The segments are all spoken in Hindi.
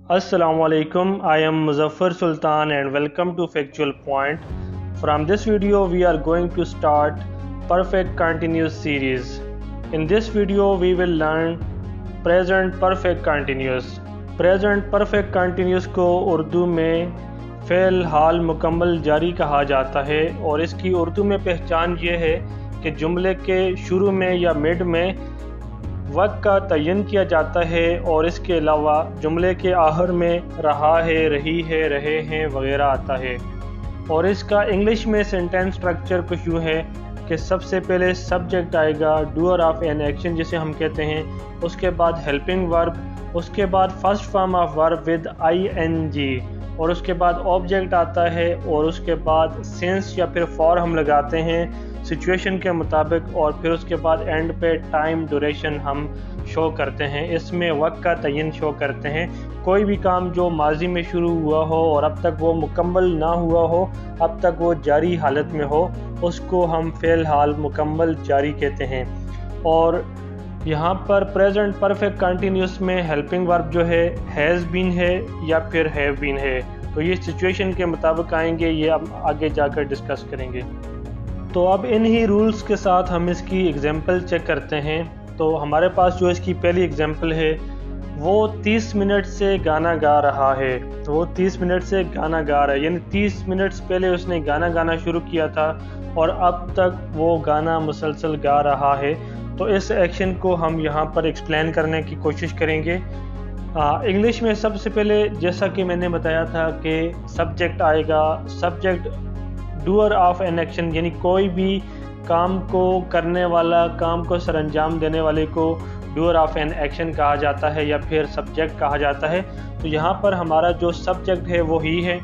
Assalamualaikum. I am Muzaffar Sultan and welcome to Factual Point. From this video we are going to start Perfect Continuous series. In this video we will learn Present Perfect Continuous. Present Perfect Continuous को उर्दू में फ़ेल हाल मुकम्मल जारी कहा जाता है और इसकी उर्दू में पहचान ये है कि जुमले के शुरू में या मिड में वक्त का तयन किया जाता है और इसके अलावा जुमले के आखिर में रहा है, रही है, रहे हैं वगैरह आता है। और इसका इंग्लिश में सेंटेंस स्ट्रक्चर कुछ यूँ है कि सबसे पहले सब्जेक्ट आएगा, डूअर ऑफ एन एक्शन जिसे हम कहते हैं, उसके बाद हेल्पिंग वर्ब, उसके बाद first form of verb with ing और उसके बाद ऑब्जेक्ट आता है और उसके बाद सिंस या फिर फॉर हम लगाते हैं सिचुएशन के मुताबिक और फिर उसके बाद एंड पे टाइम ड्यूरेशन हम शो करते हैं। इसमें वक्त का तयन शो करते हैं। कोई भी काम जो माजी में शुरू हुआ हो और अब तक वो मुकम्मल ना हुआ हो, अब तक वो जारी हालत में हो, उसको हम फ़ेल हाल मुकम्मल जारी कहते हैं। और यहाँ पर प्रेजेंट परफेक्ट कंटिन्यूस में हेल्पिंग वर्ब जो है हैज़ बीन है या फिर हैव बीन है, तो ये सिचुएशन के मुताबिक आएंगे, ये हम आगे जाकर डिस्कस करेंगे। तो अब इन ही रूल्स के साथ हम इसकी एग्जांपल चेक करते हैं। तो हमारे पास जो इसकी पहली एग्जांपल है वो 30 मिनट से गाना गा रहा है। तो वो 30 मिनट से गाना गा रहा है, यानी 30 मिनट पहले उसने गाना गाना शुरू किया था और अब तक वो गाना मुसलसल गा रहा है। तो इस एक्शन को हम यहाँ पर एक्सप्लेन करने की कोशिश करेंगे। इंग्लिश में सबसे पहले जैसा कि मैंने बताया था कि सब्जेक्ट आएगा, subject doer of an action, यानी कोई भी काम को करने वाला, काम को सरअंजाम देने वाले को डूअर ऑफ एन एक्शन कहा जाता है या फिर सब्जेक्ट कहा जाता है। तो यहाँ पर हमारा जो सब्जेक्ट है वो ही है।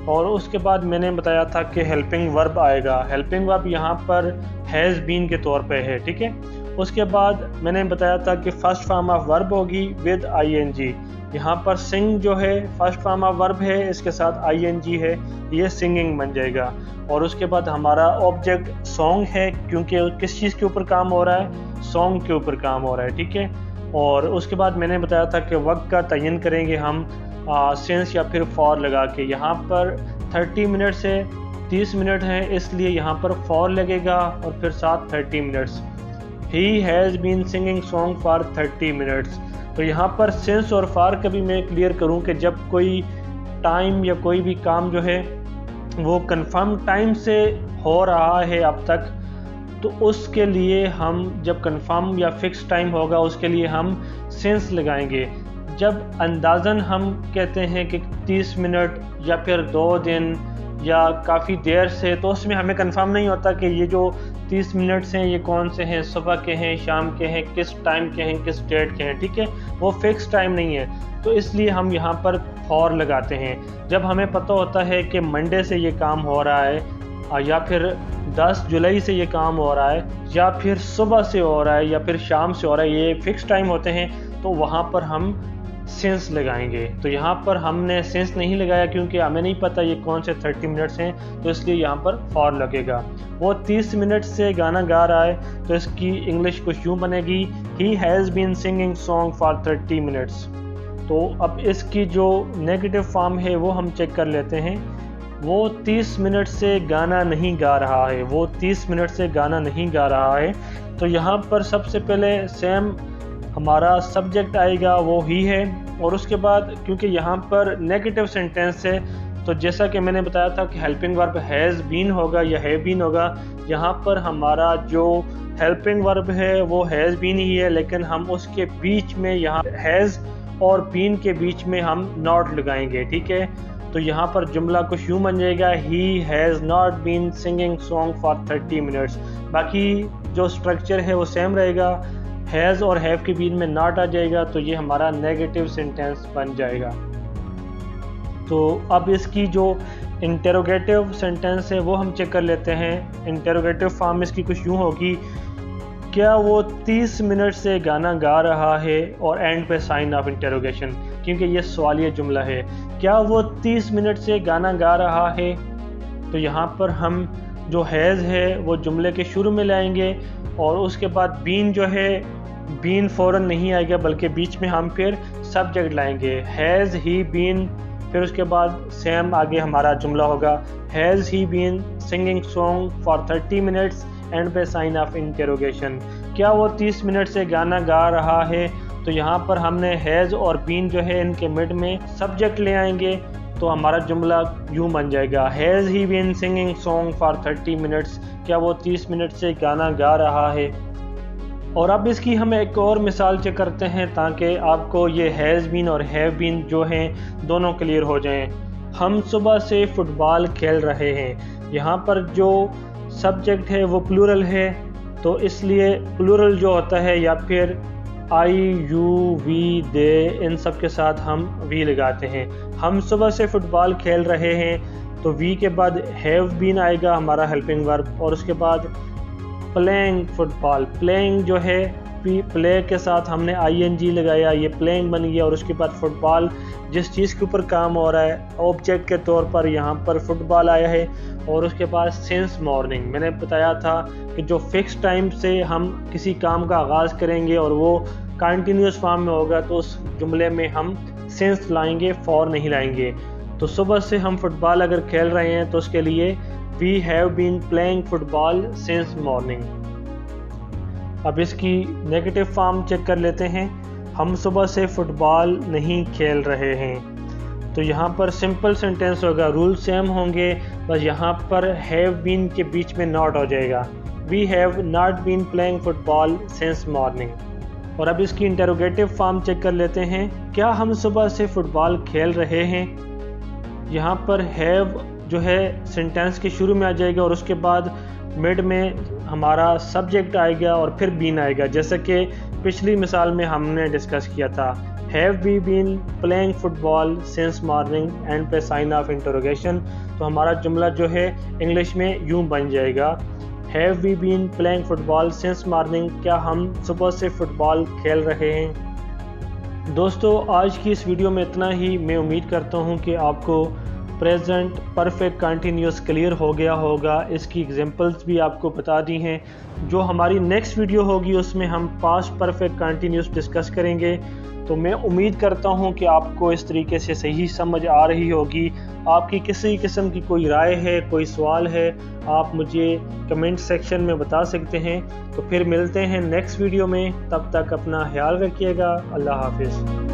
और उसके बाद मैंने बताया था कि हेल्पिंग वर्ब आएगा। हेल्पिंग वर्ब यहाँ पर हैज़ बीन के तौर पे है, ठीक है। उसके बाद मैंने बताया था कि फर्स्ट फॉर्म ऑफ वर्ब होगी विद ing। यहाँ पर सिंग जो है फर्स्ट फॉर्म ऑफ वर्ब है, इसके साथ ing है, ये सिंगिंग बन जाएगा। और उसके बाद हमारा ऑब्जेक्ट सॉन्ग है, क्योंकि किस चीज़ के ऊपर काम हो रहा है, सॉन्ग के ऊपर काम हो रहा है, ठीक है। और उसके बाद मैंने बताया था कि वक्त का तयन करेंगे हम सिंस या फिर फॉर लगा के। यहाँ पर 30 मिनट से 30 मिनट है, इसलिए यहाँ पर फॉर लगेगा और फिर साथ 30 minutes. He has been singing song for 30 minutes. तो यहाँ पर सिंस और फॉर का भी मैं क्लियर करूँ कि जब कोई टाइम या कोई भी काम जो है वो कंफर्म टाइम से हो रहा है अब तक, तो उसके लिए हम जब कंफर्म या फिक्स टाइम होगा उसके लिए हम सिंस लगाएंगे। जब अंदाज़न हम कहते हैं कि 30 मिनट या फिर 2 दिन या काफ़ी देर से, तो उसमें हमें कंफर्म नहीं होता कि ये जो 30 मिनट्स हैं ये कौन से हैं, सुबह के हैं, शाम के हैं, किस टाइम के हैं, किस डेट के हैं, ठीक है। वो फिक्स टाइम नहीं है, तो इसलिए हम यहाँ पर फॉर लगाते हैं। जब हमें पता होता है कि मंडे से ये काम हो रहा है या फिर 10 जुलाई से ये काम हो रहा है या फिर सुबह से हो रहा है या फिर शाम से हो रहा है, ये फिक्स टाइम होते हैं, तो वहाँ पर हम सिंस लगाएंगे। तो यहाँ पर हमने सिंस नहीं लगाया क्योंकि हमें नहीं पता ये कौन से 30 मिनट्स हैं, तो इसलिए यहाँ पर फॉर लगेगा। वो 30 मिनट से गाना गा रहा है, तो इसकी इंग्लिश कुछ यूँ बनेगी, he has been singing song for 30 minutes. तो अब इसकी जो नेगेटिव फॉर्म है वो हम चेक कर लेते हैं। वो 30 मिनट से गाना नहीं गा रहा है, वो 30 मिनट से गाना नहीं गा रहा है। तो यहाँ पर सबसे पहले सेम हमारा सब्जेक्ट आएगा, वो ही है। और उसके बाद क्योंकि यहाँ पर नेगेटिव सेंटेंस है, तो जैसा कि मैंने बताया था कि हेल्पिंग वर्ब हैज़ बीन होगा या हैव बीन होगा, यहाँ पर हमारा जो हेल्पिंग वर्ब है वो हैज़ बीन ही है, लेकिन हम उसके बीच में यहाँ हैज़ और बीन के बीच में हम नॉट लगाएंगे, ठीक है। तो यहाँ पर जुमला कुछ यूँ बन जाएगा, he has not been singing song for 30 minutes. बाकी जो स्ट्रक्चर है वो सेम रहेगा, हैज़ और हैव के बीच में नॉट आ जाएगा, तो ये हमारा नेगेटिव सेंटेंस बन जाएगा। तो अब इसकी जो इंटेरोगेटिव सेंटेंस है वो हम चेक कर लेते हैं। इंटेरोगेटिव फॉर्म इसकी कुछ यूँ होगी, क्या वो 30 मिनट से गाना गा रहा है, और एंड पे साइन ऑफ इंटेरोगेशन, क्योंकि ये सवालिया जुमला है। क्या वो 30 मिनट से गाना गा रहा है, तो यहाँ पर हम जो हैज़ है वो जुमले के शुरू में लाएंगे और उसके बाद बीन जो है बीन फ़ौरन नहीं आएगा, बल्कि बीच में हम फिर सब्जेक्ट लाएंगे। हैज़ ही बीन, फिर उसके बाद सेम आगे हमारा जुमला होगा, has he been singing song for 30 minutes end पे साइन ऑफ इंटरोगेशन। क्या वो 30 मिनट से गाना गा रहा है? तो यहाँ पर हमने हैज़ और बीन जो है इनके मिड में सब्जेक्ट ले आएंगे, तो हमारा जुमला यूँ बन जाएगा, has he been singing song for 30 minutes. क्या वो 30 मिनट से गाना गा रहा है? और अब इसकी हम एक और मिसाल चेक करते हैं ताकि आपको ये हैज़ बीन और हैव बीन जो हैं दोनों क्लियर हो जाएं। हम सुबह से फुटबॉल खेल रहे हैं। यहाँ पर जो सब्जेक्ट है वो प्लूरल है, तो इसलिए प्लूरल जो होता है या फिर आई, यू, वी, दे, इन सब के साथ हम वी लगाते हैं। हम सुबह से फुटबॉल खेल रहे हैं, तो वी के बाद हैव बीन आएगा हमारा हेल्पिंग वर्ब, और उसके बाद प्लेइंग फुटबॉल। प्लेइंग जो है प्ले के साथ हमने ING लगाया, ये प्लेइंग बन गया, और उसके बाद फुटबॉल जिस चीज़ के ऊपर काम हो रहा है ऑब्जेक्ट के तौर पर यहाँ पर फुटबॉल आया है। और उसके बाद सिंस मॉर्निंग, मैंने बताया था कि जो फिक्स टाइम से हम किसी काम का आगाज़ करेंगे और वो कंटिन्यूस फॉर्म में होगा, तो उस जुमले में हम सिंस लाएंगे, फॉर नहीं लाएंगे। तो सुबह से हम फुटबॉल अगर खेल रहे हैं तो उसके लिए we have been playing football since morning. अब इसकी नेगेटिव फॉर्म चेक कर लेते हैं। हम सुबह से फुटबॉल नहीं खेल रहे हैं, तो यहाँ पर सिंपल सेंटेंस होगा, रूल सेम होंगे, बस यहाँ पर हैव बीन के बीच में नॉट हो जाएगा, we have not been playing football since morning. और अब इसकी इंटरोगेटिव फॉर्म चेक कर लेते हैं। क्या हम सुबह से फुटबॉल खेल रहे हैं? यहाँ पर हैव जो है सेंटेंस के शुरू में आ जाएगा, और उसके बाद मिड में हमारा सब्जेक्ट आएगा और फिर बीन आएगा, जैसे कि पिछली मिसाल में हमने डिस्कस किया था, have we been playing football since morning end पे साइन ऑफ इंटरोगेशन। तो हमारा जुमला जो है इंग्लिश में यूँ बन जाएगा, have we been playing football since morning. क्या हम सुबह से फुटबॉल खेल रहे हैं? दोस्तों, आज की इस वीडियो में इतना ही। मैं उम्मीद करता हूँ कि आपको प्रेजेंट परफेक्ट कंटिन्यूस क्लियर हो गया होगा। इसकी एग्जांपल्स भी आपको बता दी हैं। जो हमारी नेक्स्ट वीडियो होगी उसमें हम पास्ट परफेक्ट कंटिन्यूस डिस्कस करेंगे। तो मैं उम्मीद करता हूं कि आपको इस तरीके से सही समझ आ रही होगी। आपकी किसी किस्म की कोई राय है, कोई सवाल है, आप मुझे कमेंट सेक्शन में बता सकते हैं। तो फिर मिलते हैं नेक्स्ट वीडियो में, तब तक अपना ख्याल रखिएगा। अल्लाह हाफिज़।